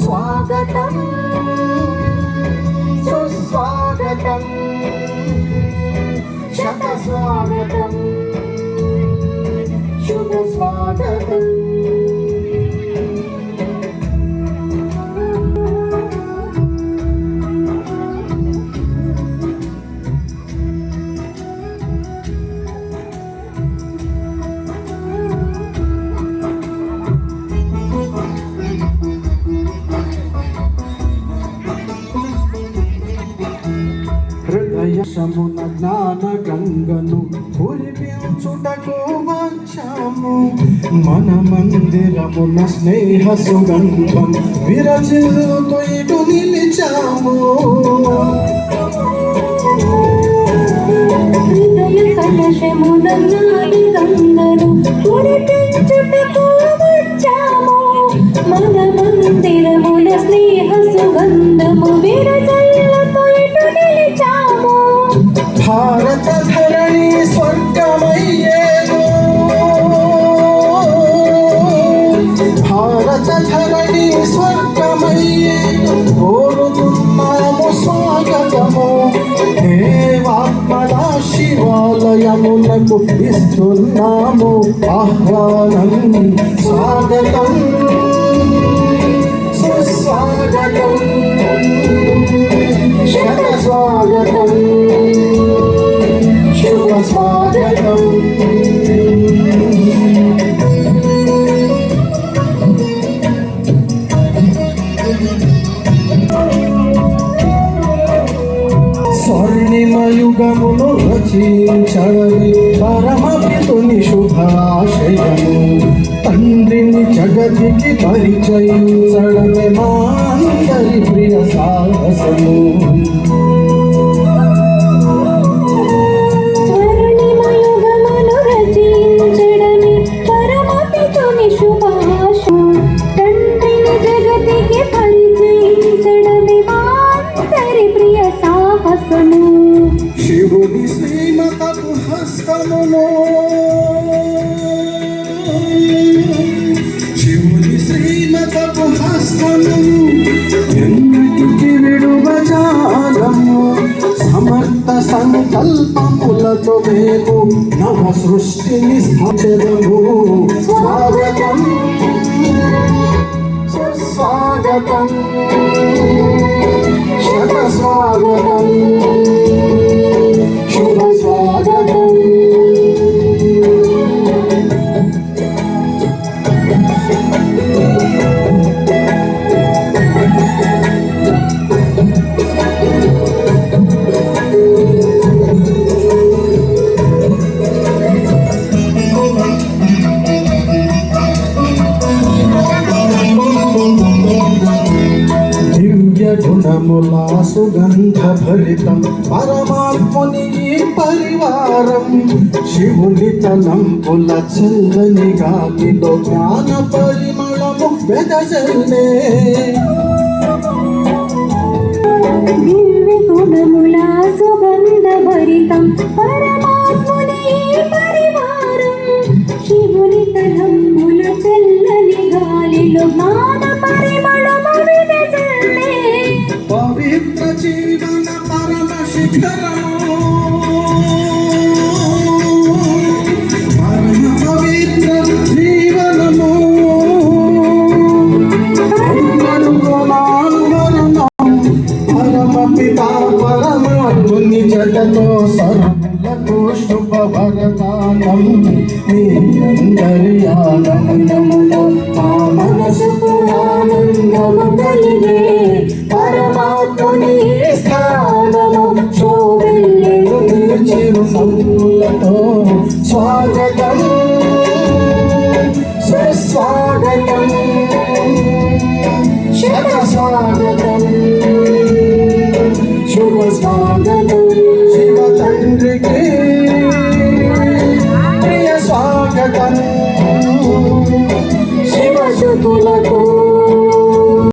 స్వాగతం సుస్వాగతం శత స్వాగతం శుభ స్వాగతం. హృదయమున జ్ఞాన గంగను కురిపించుటకు వచ్చాము. మన మందిరమున స్నేహ సుగంధం విరచిల్లుతూ ఇటు నిలిచాము. హృదయ కలశమున జ్ఞాన గంగను కురిపించుటకు వచ్చాము. మన మందిరమున స్నేహ సుగంధము విరచిల్లుతూ ఇటు నిలిచాము. భారత ధరణి స్వర్గమయ్యేను, భారత ధరణి స్వర్గమయ్యేను. కోరుతున్నాము స్వాగతము, దేవాత్మల శివాలయమునకు ఇస్తున్నాము ఆహ్వానం. స్వాగతం సుస్వాగతం శత స్వాగతం శుభ స్వాగతం. స్వర్ణిమయుగమును రచించడమే పరమపితుని శుభాశయము. తండ్రిని జగతికి పరిచయించడమే మా అందరి ప్రియ సాహసము. స్వర్ణిమయుగమును రచించడమే పరమపితుని శుభాశయము. తండ్రిని జగతికి పరిచయించడమే మా అందరి ప్రియ సాహసము. శివుని శ్రీమతపు హస్తమును, శివుని శ్రీమతపు హస్తమును ఎన్నిటికి విడువజాలము. సమర్థ సంకల్పములతో మేము నవ సృష్టిని స్థాపించదము. స్వాగతం సుస్వాగతం శత స్వాగతం శుభ స్వాగతం. గుణముల సుగంధ భరితం పరమాత్ముని పరివారం. శివుని తలంపుల చల్లని గాలిలో జ్ఞాన పరిమళము వెదజల్లే. దివ్య గుణముల సుగంధ భరితం పరమాత్ముని పరివారం. శివుని తలంపుల చల్లని గాలిలో జ్ఞాన పరిమళము వెదజల్లే. పవిత్ర జీవన పరమ శిఖరము, పరమ పవిత్ర జీవనము. పరమ పితా పరమాత్ముని జగతో సర్వులకు శుభ వరదానం. మీ అందరి ఆనందములో మా మనసుకు ఆనందము కలిగే. పరమాత్ముని స్థానము శోభిల్లు చిరు నవ్వులతో. స్వాగతం సుస్వాగతం శత స్వాగతం శుభ స్వాగతం.